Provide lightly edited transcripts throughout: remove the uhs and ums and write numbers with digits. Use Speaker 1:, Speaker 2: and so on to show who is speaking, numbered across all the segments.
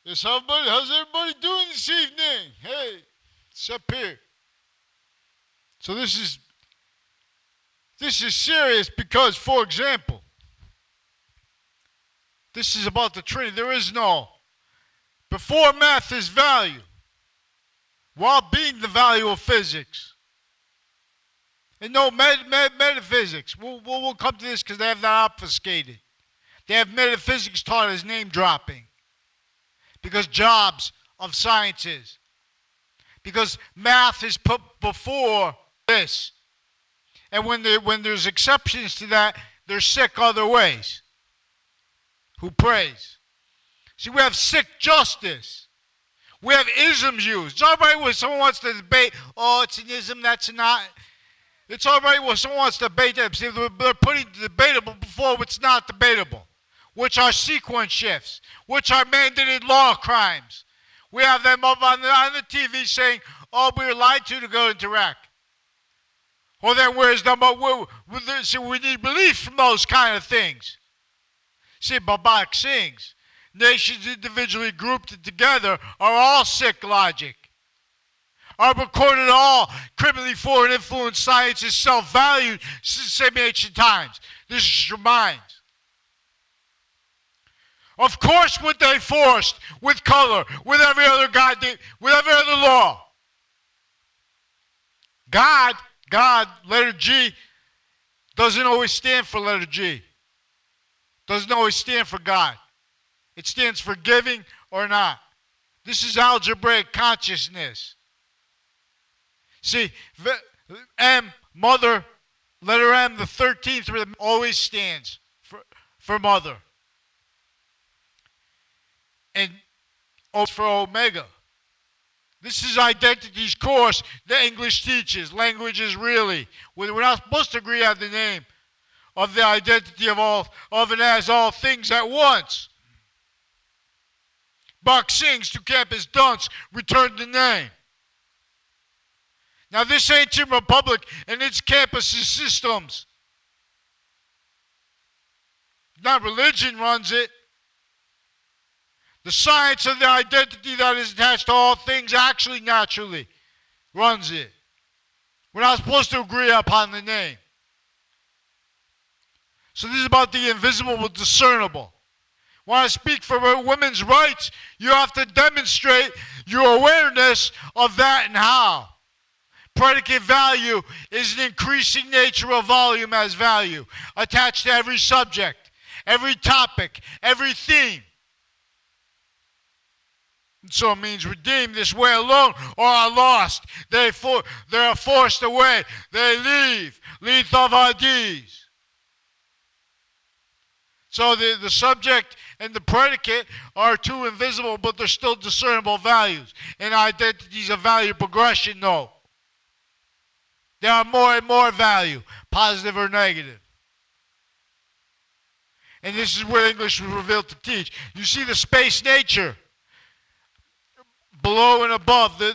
Speaker 1: Yes, how's everybody doing this evening? Hey, it's up here. So this is serious because, for example, this is about the Trinity. There is no, before math is value, while being the value of physics. And no, metaphysics. We'll come to this because they have that obfuscated. They have metaphysics taught as name dropping. Because jobs of sciences. Because math is put before this. And when there's exceptions to that, they're sick other ways. Who praise? See, we have sick justice. We have isms used. It's all right when someone wants to debate, oh, it's an ism, that's not. It's all right when someone wants to debate that. See, they're putting debatable before what's not debatable, which are sequence shifts, which are mandated law crimes. We have them up on the TV saying, oh, we were lied to go into Iraq. Well, then where's the, see, we need relief from those kind of things. See, Babak sings, nations individually grouped together are all sick logic. Are recorded all criminally foreign influence science is self-valued since same ancient times. This is your minds. Of course, what they forced with color, with every other with every other law. God, letter G, doesn't always stand for letter G. Doesn't always stand for God. It stands for giving or not. This is algebraic consciousness. See, M, mother, letter M, the 13th rhythm always stands for mother. And O for omega. This is identities course the English teaches. Language is really. We're not supposed to agree on the name of the identity of and as all things at once. Bach sings to campus dunce, return the name. Now this ancient republic and its campuses systems, not religion runs it. The science of the identity that is attached to all things actually naturally runs it. We're not supposed to agree upon the name. So this is about the invisible but discernible. When I speak for women's rights, you have to demonstrate your awareness of that and how. Predicate value is an increasing nature of volume as value, attached to every subject, every topic, every theme. And so it means redeemed this way alone or are lost. They are forced away. They leave. Leave of IDs. So the subject and the predicate are two invisible, but they're still discernible values. And identities of value progression, though. There are more and more value, positive or negative. And this is where English was revealed to teach. You see the space nature below and above the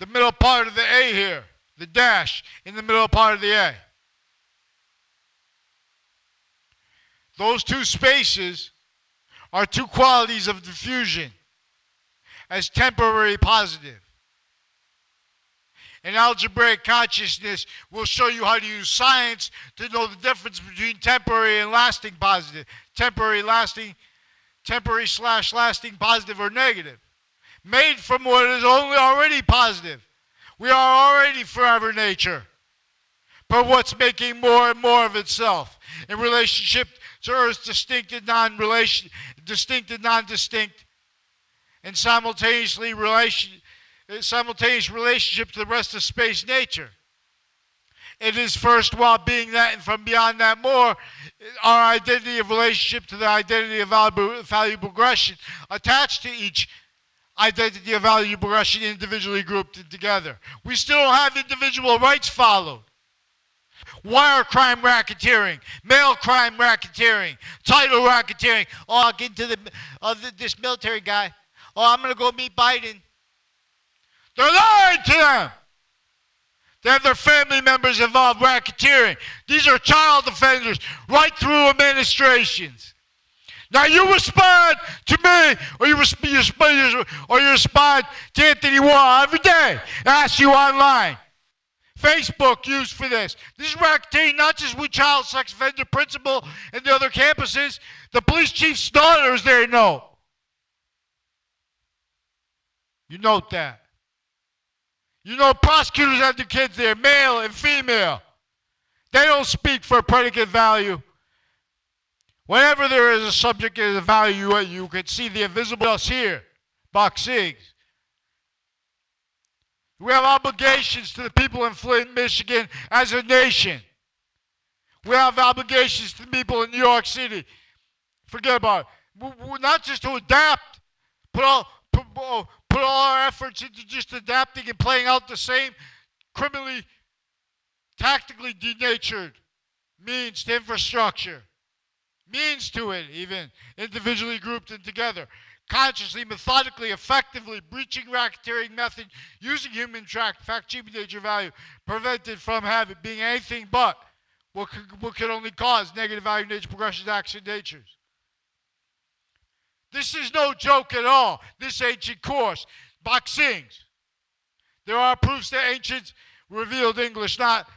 Speaker 1: middle part of the A here, the dash in the middle part of the A. Those two spaces are two qualities of diffusion as temporary positive. And algebraic consciousness will show you how to use science to know the difference between temporary and lasting positive. Temporary slash lasting positive or negative. Made from what is only already positive. We are already forever nature. But what's making more and more of itself in relationship to Earth's distinct and non-distinct, and simultaneous relationship to the rest of space nature. It is first while being that and from beyond that more, our identity of relationship to the identity of value progression attached to each identity of value progression individually grouped together. We still don't have individual rights followed. Wire crime racketeering, mail crime racketeering, title racketeering. Oh, I'll get into this military guy. Oh, I'm going to go meet Biden. They're lying to them. They have their family members involved racketeering. These are child offenders right through administrations. Now you respond to me, or you respond to Anthony Wall every day. Ask you online. Facebook used for this. This is racketeering, not just with child sex offender principal and the other campuses. The police chief's daughter is there, no. You note that. You know prosecutors have their kids there, male and female. They don't speak for predicate value. Whenever there is a subject of value, you can see the invisible us here. Box 6. We have obligations to the people in Flint, Michigan as a nation. We have obligations to the people in New York City. Forget about it. We're not just to adapt, put all our efforts into just adapting and playing out the same criminally, tactically denatured means to infrastructure. Means to it, even individually grouped and together. Consciously, methodically, effectively, breaching racketeering method, using human fact, cheap nature value, prevented from having being anything but what could only cause negative value nature, progression, action natures. This is no joke at all. This ancient course. Boxings. There are proofs that ancients revealed English, not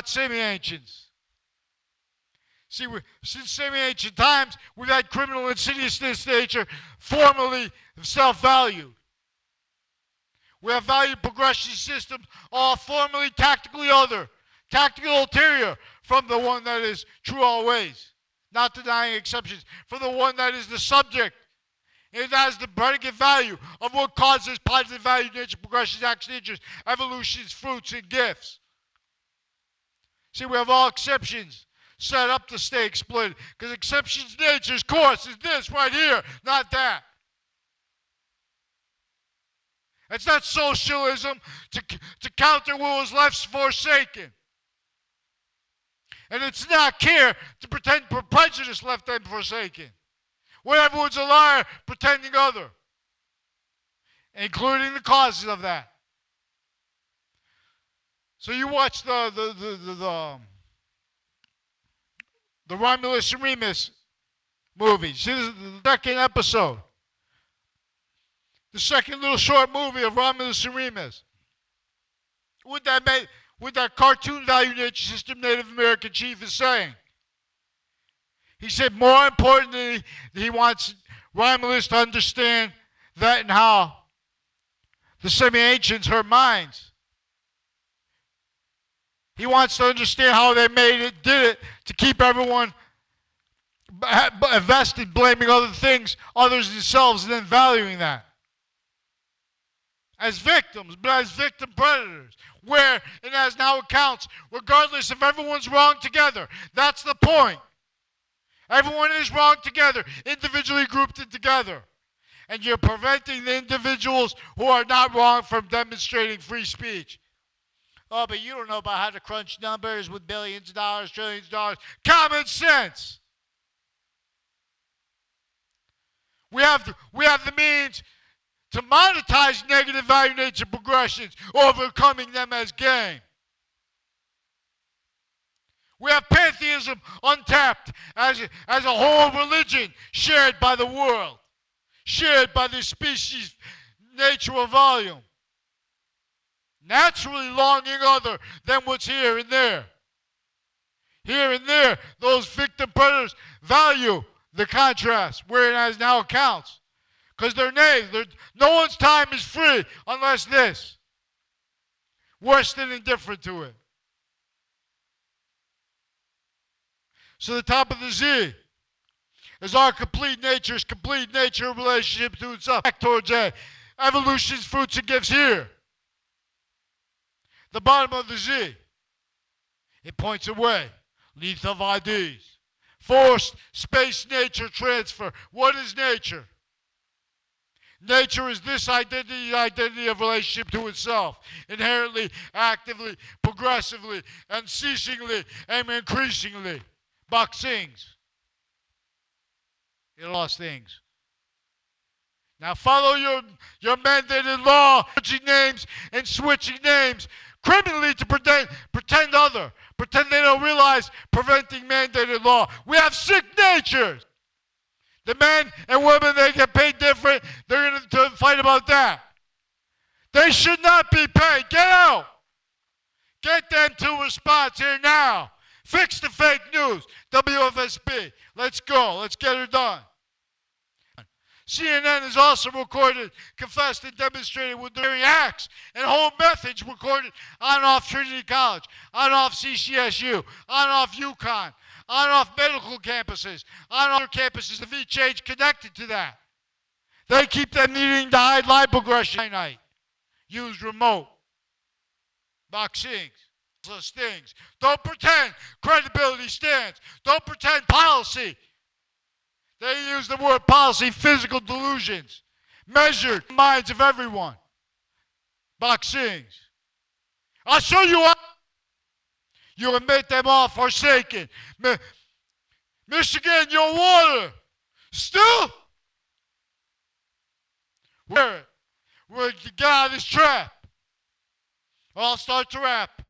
Speaker 1: semi-ancients. See, since semi-ancient times, we've had criminal insidiousness nature formally self-valued. We have value progression systems, all formally tactically other, tactical ulterior from the one that is true always, not denying exceptions, from the one that is the subject. It has the predicate value of what causes positive value, nature, progressions, action, natures, evolutions, fruits, and gifts. See, we have all exceptions set up to stay exploited. Because exceptions nature's course is this right here, not that. It's not socialism to counter what was left forsaken. And it's not care to pretend prejudice left them forsaken. When everyone's a liar, pretending other. Including the causes of that. So you watch the Romulus and Remus movie. See, this is the second episode. The second little short movie of Romulus and Remus. With that cartoon value nature system Native American chief is saying. He said more importantly, he wants Romulus to understand that and how the semi-ancients hurt minds. He wants to understand how they did it to keep everyone invested, blaming other things, others themselves, and then valuing that. As victims, but as victim predators. Where, and as now it counts, regardless if everyone's wrong together. That's the point. Everyone is wrong together, individually grouped and together. And you're preventing the individuals who are not wrong from demonstrating free speech. Oh, but you don't know about how to crunch numbers with billions of dollars, trillions of dollars. Common sense. We have the means to monetize negative value nature progressions, overcoming them as game. We have pantheism untapped as a whole religion shared by the world, shared by the species, nature, or volume. Naturally longing other than what's here and there. Here and there, those victim predators value the contrast, whereas now it counts. Because they're knaves. No one's time is free unless this. Worse than indifferent to it. So the top of the Z is our complete nature relationship to itself. Back towards A. Evolution's fruits and gifts here. The bottom of the Z. It points away. Lethal IDs. Forced space nature transfer. What is nature? Nature is this identity of relationship to itself. Inherently, actively, progressively, unceasingly, and increasingly. Boxings. It lost things. Now follow your mandated law, switching names and switching names criminally to pretend other. Pretend they don't realize preventing mandated law. We have sick natures. The men and women, they get paid different. They're going to fight about that. They should not be paid. Get out. Get them to a response here now. Fix the fake news. WFSB. Let's go. Let's get her done. CNN has also recorded, confessed, and demonstrated with their acts and whole methods recorded on and off Trinity College, on and off CCSU, on and off UConn, on and off medical campuses, on and off campuses of each age connected to that. They keep them needing to hide lie progression at night. Use remote. Vaccines. Stings. Don't pretend credibility stands. Don't pretend policy. They use the word policy, physical delusions, measured minds of everyone. Vaccines. I'll show you what. You admit them all forsaken. Michigan, your water. Still? We're to get out of this trap. I'll start to rap.